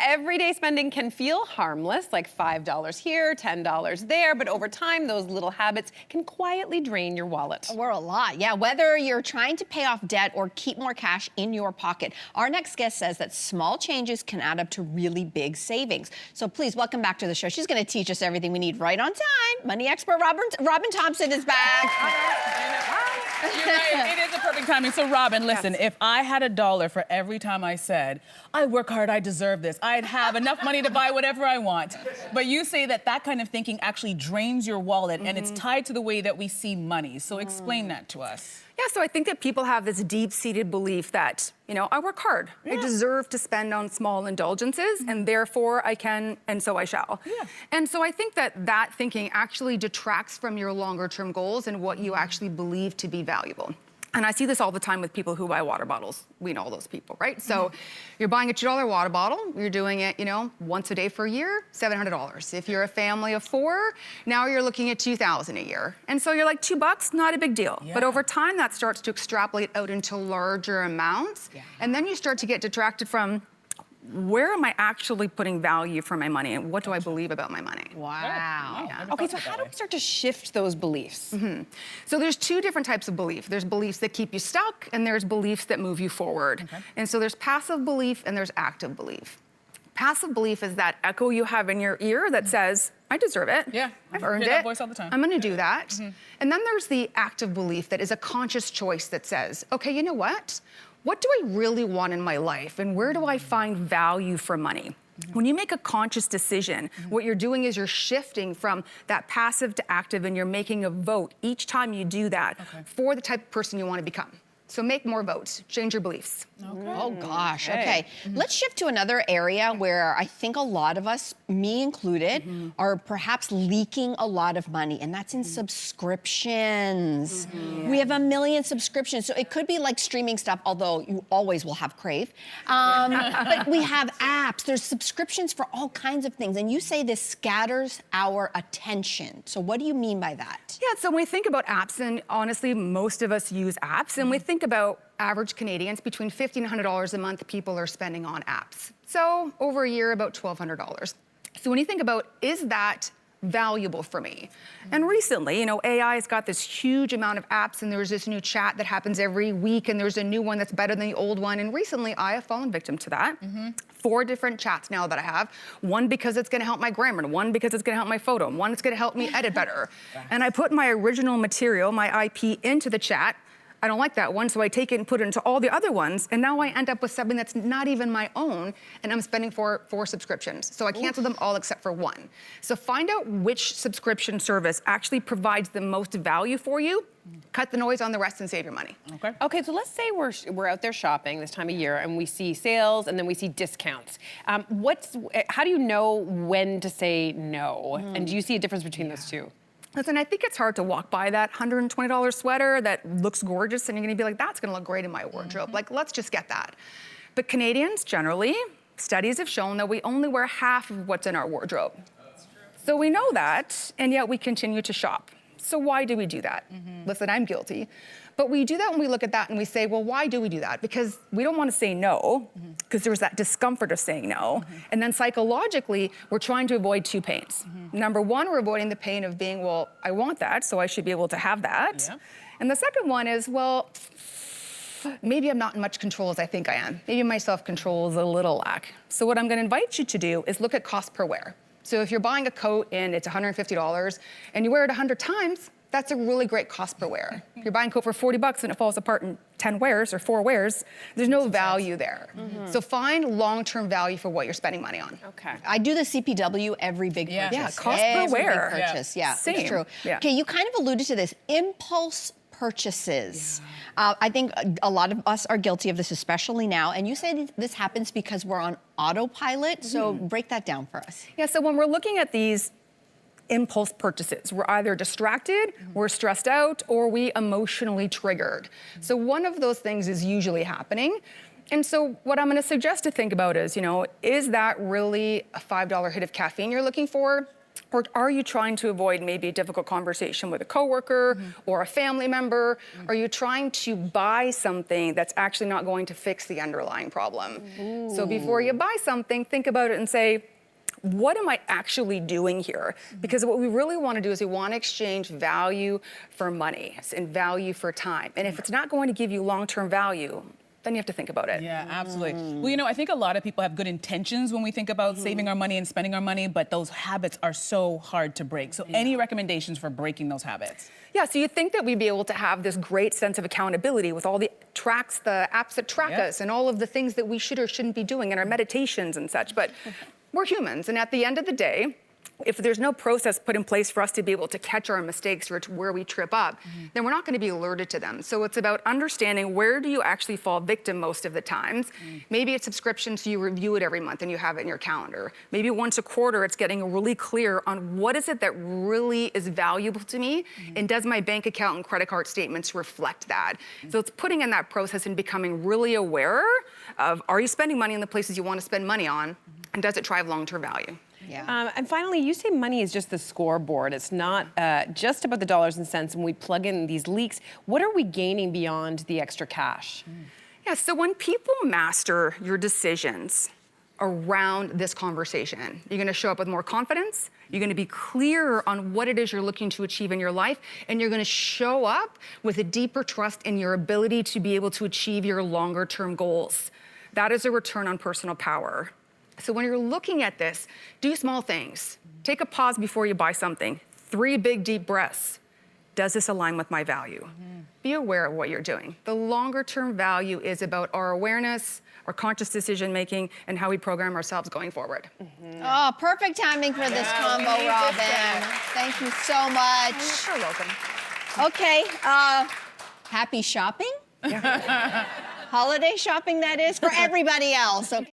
everyday spending can feel harmless, like $5 here, $10 there, but over time, those little habits can quietly drain your wallet. We're a lot, yeah. Whether you're trying to pay off debt or keep more cash in your pocket, our next guest says that small changes can add up to really big savings. So please welcome back to the show. She's going to teach us everything we need right on time. Money expert Robyn Thompson is back. You're right. It is a perfect timing. So, Robyn, listen, if I had $1 for every time I said, I work hard, I deserve this, I'd have enough money to buy whatever I want. But you say that that kind of thinking actually drains your wallet, and it's tied to the way that we see money. So explain that to us. Yeah, so I think that people have this deep-seated belief that, you know, I work hard. I deserve to spend on small indulgences, and therefore I can, and so I shall. And so I think that that thinking actually detracts from your longer-term goals and what you actually believe to be valuable. And I see this all the time with people who buy water bottles. We know those people, right? So you're buying a $2 water bottle, you're doing it, you know, once a day for a year, $700. If you're a family of 4, now you're looking at $2,000 a year. And so you're like, $2, not a big deal. But over time, that starts to extrapolate out into larger amounts. And then you start to get detracted from, where am I actually putting value for my money, and what do I believe about my money? Wow. Okay, so how do we start to shift those beliefs? So there's 2 different types of belief. There's beliefs that keep you stuck, and there's beliefs that move you forward. And so there's passive belief and there's active belief. Passive belief is that echo you have in your ear that says, I deserve it. I've earned hear it. that voice all the time. I'm gonna do that. And then there's the active belief that is a conscious choice that says, okay, you know what? What do I really want in my life, and where do I find value for money? When you make a conscious decision, what you're doing is you're shifting from that passive to active, and you're making a vote each time you do that for the type of person you want to become. So make more votes, change your beliefs. Oh gosh, okay. Let's shift to another area where I think a lot of us, me included, are perhaps leaking a lot of money, and that's in subscriptions. We have 1 million subscriptions, so it could be like streaming stuff, although you always will have Crave. But we have apps, there's subscriptions for all kinds of things, and you say this scatters our attention. So what do you mean by that? Yeah, so when we think about apps, and honestly, most of us use apps, and we think about average Canadians, between $50 and $100 a month people are spending on apps. So over a year, about $1,200. So when you think about, is that valuable for me? And recently, you know, AI has got this huge amount of apps, and there's this new chat that happens every week, and there's a new one that's better than the old one. And recently, I have fallen victim to that. 4 different chats now that I have. One because it's gonna help my grammar, one because it's gonna help my photo, one that's gonna help me edit better. And I put my original material, my IP, into the chat. I don't like that one, so I take it and put it into all the other ones, and now I end up with something that's not even my own, and I'm spending for 4 subscriptions. So I cancel them all except for 1. So find out which subscription service actually provides the most value for you, cut the noise on the rest, and save your money. Okay, so let's say we're out there shopping this time of year, and we see sales, and then we see discounts. How do you know when to say no? And do you see a difference between those 2? Listen, I think it's hard to walk by that $120 sweater that looks gorgeous, and you're gonna be like, that's gonna look great in my wardrobe. Like, let's just get that. But Canadians, generally, studies have shown that we only wear half of what's in our wardrobe. That's true. So we know that, and yet we continue to shop. So why do we do that? Listen, I'm guilty. But we do that when we look at that and we say, well, why do we do that? Because we don't want to say no, because there's that discomfort of saying no. And then psychologically, we're trying to avoid 2 pains. Number 1, we're avoiding the pain of being, well, I want that, so I should be able to have that. And the second one is, well, maybe I'm not in much control as I think I am. Maybe my self-control is a little lack. So what I'm going to invite you to do is look at cost per wear. So if you're buying a coat and it's $150 and you wear it 100 times, that's a really great cost per wear. If you're buying a coat for $40 and it falls apart in 10 wears or 4 wears, there's no value there. So find long-term value for what you're spending money on. Okay. I do the CPW every big purchase. Yeah, cost per wear. Big purchase. Yeah, Same. it's true. Okay, you kind of alluded to this, impulse purchases. I think a lot of us are guilty of this, especially now. And you say this happens because we're on autopilot. So break that down for us. Yeah, so when we're looking at these impulse purchases, we're either distracted, we're stressed out, or we emotionally triggered. So one of those things is usually happening. And so what I'm gonna suggest to think about is, you know, is that really a $5 hit of caffeine you're looking for? Or are you trying to avoid maybe a difficult conversation with a coworker or a family member? Are you trying to buy something that's actually not going to fix the underlying problem? So before you buy something, think about it and say, what am I actually doing here? Because what we really want to do is we want to exchange value for money and value for time. And if it's not going to give you long-term value, then you have to think about it. Yeah, absolutely. Well, you know, I think a lot of people have good intentions when we think about saving our money and spending our money, but those habits are so hard to break. So any recommendations for breaking those habits? Yeah, so you think that we'd be able to have this great sense of accountability with all the apps that track us and all of the things that we should or shouldn't be doing in our meditations and such, but we're humans, and at the end of the day, if there's no process put in place for us to be able to catch our mistakes or to where we trip up, then we're not going to be alerted to them. So it's about understanding, where do you actually fall victim most of the times. Maybe it's subscription, so you review it every month and you have it in your calendar. Maybe once a quarter, it's getting really clear on what is it that really is valuable to me, and does my bank account and credit card statements reflect that? So it's putting in that process and becoming really aware of, are you spending money in the places you want to spend money on, and does it drive long-term value? Yeah. And finally, you say money is just the scoreboard. It's not just about the dollars and cents. When we plug in these leaks, what are we gaining beyond the extra cash? Yeah, so when people master your decisions around this conversation, you're gonna show up with more confidence, you're gonna be clearer on what it is you're looking to achieve in your life, and you're gonna show up with a deeper trust in your ability to be able to achieve your longer term goals. That is a return on personal power. So when you're looking at this, do small things. Take a pause before you buy something. 3 big, deep breaths. Does this align with my value? Be aware of what you're doing. The longer term value is about our awareness, our conscious decision making, and how we program ourselves going forward. Oh, perfect timing for this combo, Robyn. Thank you so much. You're welcome. Okay, happy shopping? Holiday shopping, that is, for everybody else. Okay.